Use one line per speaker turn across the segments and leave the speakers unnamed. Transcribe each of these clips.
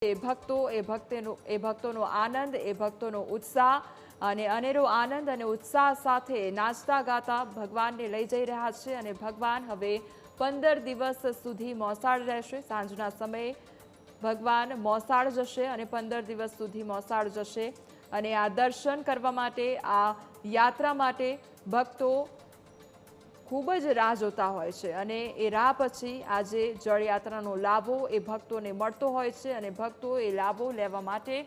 ભક્તોનો આનંદ, એ ભક્તોનો ઉત્સાહ અને અનેરો આનંદ અને ઉત્સાહ સાથે નાચતા ગાતા ભગવાનને લઈ જઈ રહ્યા છે અને ભગવાન હવે 15 દિવસ સુધી મોસાળ રહેશે। સાંજના સમયે ભગવાન મોસાળ જશે અને 15 દિવસ સુધી મોસાળ જશે અને આ દર્શન કરવા માટે, આ યાત્રા માટે ભક્તો ખૂબ જ રાહ જોતા હોય છે અને એ રાહ પછી આજે જળયાત્રાનો લાભો એ ભક્તોને મળતો હોય છે અને ભક્તો એ લાભો લેવા માટે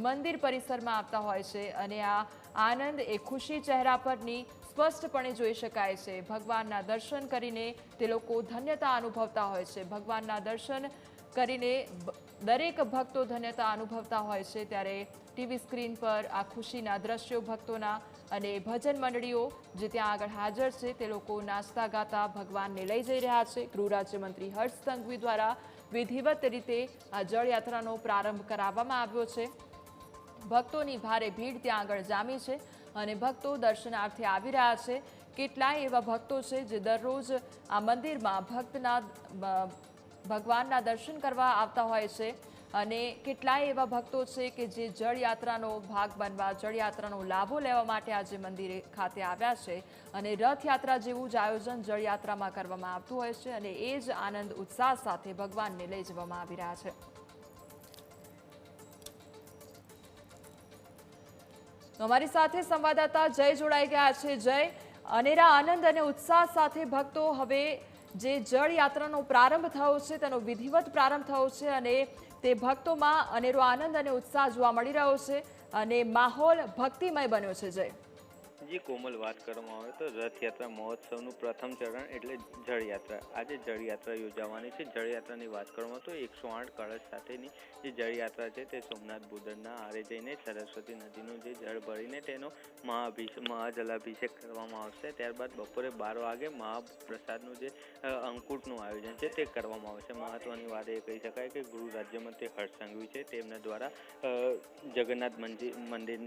મંદિર પરિસરમાં આવતા હોય છે અને આ આનંદ, એ ખુશી ચહેરા પરની સ્પષ્ટપણે જોઈ શકાય છે। ભગવાનના દર્શન કરીને તે લોકો ધન્યતા અનુભવતા હોય છે। ભગવાનના દર્શન કરીને દરેક ભક્તો ધન્યતા અનુભવતા હોય છે। ત્યારે ટીવી સ્ક્રીન પર આ ખુશીના દ્રશ્યો ભક્તોના અને ભજન મંડળીઓ જે ત્યાં આગળ હાજર છે તે લોકો નાચતા ગાતા ભગવાનને લઈ જઈ રહ્યા છે। ગૃહ રાજ્યમંત્રી હર્ષ સંઘવી દ્વારા વિધિવત રીતે આ જળયાત્રાનો પ્રારંભ કરાવવામાં આવ્યો છે। ભક્તોની ભારે ભીડ ત્યાં આગળ જામી છે અને ભક્તો દર્શનાર્થે આવી રહ્યા છે। કેટલાય એવા ભક્તો છે જે દરરોજ આ મંદિરમાં ભગવાનના દર્શન કરવા આવતા હોય છે અને કેટલાય એવા ભક્તો છે કે જે જળયાત્રાનો ભાગ બનવા, જળયાત્રાનો લાભો લેવા માટે આજે મંદિરે ખાતે આવ્યા છે અને રથયાત્રા જેવું જ આયોજન જળયાત્રામાં કરવામાં આવતું હોય છે અને એ જ આનંદ ઉત્સાહ સાથે ભગવાનને લઈ જવામાં આવી રહ્યા છે। અમારી સાથે સંવાદદાતા જય જોડાઈ ગયા છે। જય, અનેરા આનંદ અને ઉત્સાહ સાથે ભક્તો હવે જે જળયાત્રાનો પ્રારંભ થયો છે તેનો વિધિવત પ્રારંભ થયો છે અને તે ભક્તોમાં અનેરો આનંદ અને ઉત્સાહ જોવા મળી રહ્યો છે અને માહોલ ભક્તિમય બન્યો છે। જય
જી કોમલ, વાત કરવામાં આવે તો રથયાત્રા મહોત્સવનું પ્રથમ ચરણ એટલે જળયાત્રા। આજે જળયાત્રા યોજાવાની છે। જળયાત્રાની વાત કરવામાં તો 108 કળશ સાથેની જે જળયાત્રા છે તે સોમનાથ ભૂદરના આરે જઈને સરસ્વતી નદીનું જે જળ ભરીને તેનો મહાજલાભિષેક કરવામાં આવશે। ત્યારબાદ બપોરે 12 વાગે મહાપ્રસાદનું જે અંકુટનું આયોજન છે તે કરવામાં આવશે। મહત્વની વાત એ કહી શકાય કે ગૃહ રાજ્યમંત્રી હર્ષ સંઘવી છે તેમના દ્વારા જગન્નાથ મંદિર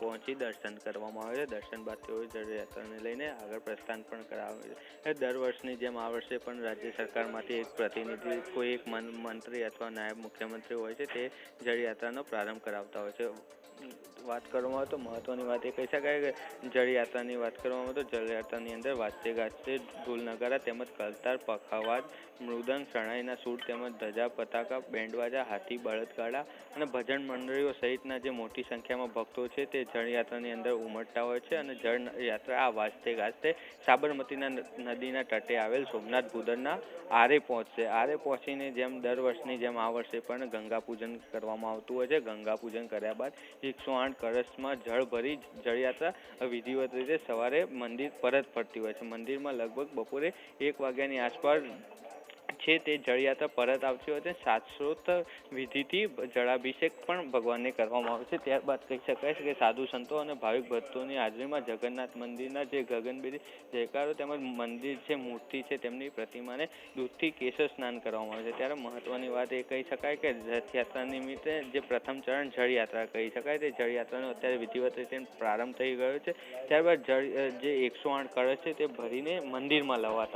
પહોંચી દર્શન કરવામાં આવે છે। દર્શન બાદ તેઓએ જળયાત્રાને લઈને આગળ પ્રસ્થાન પણ કરાવે છે। દર વર્ષની જેમ આ વર્ષે પણ રાજ્ય સરકારમાંથી એક પ્રતિનિધિ, કોઈ એક મંત્રી અથવા નાયબ મુખ્યમંત્રી હોય છે તે જળયાત્રાનો પ્રારંભ કરાવતા હોય છે। વાત કરવામાં આવે તો મહત્વની વાત એ કહી શકાય કે જળયાત્રાની વાત કરવામાં આવે તો જળયાત્રાની અંદર વાજતે ગાજતે ઢોલ નગારા તેમજ કલતાર, પખાવાજ, મૃદંગ, શરણાઈના સૂર તેમજ ધજા, પતાકા, બેન્ડવાજા, હાથી, બળદગાડા અને ભજન મંડળીઓ સહિતના જે મોટી સંખ્યામાં ભક્તો છે તે જળયાત્રાની અંદર ઉમટતા હોય છે અને જળયાત્રા આ વાજતે ગાજતે સાબરમતીના નદીના તટે આવેલ સોમનાથ ભૂદરના આરે પહોંચશે। આરે પહોંચીને જેમ દર વર્ષની જેમ આ વર્ષે પણ ગંગા પૂજન કરવામાં આવતું હોય છે। ગંગા પૂજન કર્યા બાદ 108 કળશમાં જળ ભરી જળયાત્રા વિધિવત રીતે સવારે મંદિર પરત ફરતી હોય છે। મંદિરમાં લગભગ બપોરે 1 વાગ્યાની આસપાસ છે તે જળયાત્રા પરત આવતી હોય છે। શાસ્ત્રોક્ત વિધિથી જળાભિષેક પણ ભગવાનને કરવામાં આવે છે। ત્યારબાદ કહી શકાય છે કે સાધુ સંતો અને ભાવિક ભક્તોની હાજરીમાં જગન્નાથ મંદિરના જે ગગનભેદી જયકારો તેમજ મંદિર છે, મૂર્તિ છે, તેમની પ્રતિમાને દૂધથી કેસર સ્નાન કરવામાં આવે છે। ત્યારે મહત્વની વાત એ કહી શકાય કે રથયાત્રા નિમિત્તે જે પ્રથમ ચરણ જળયાત્રા કહી શકાય તે જળયાત્રાનો અત્યારે વિધિવત રીતે પ્રારંભ થઈ ગયો છે। ત્યારબાદ જે 108 કળશ છે તે ભરીને મંદિરમાં લવાતા હોય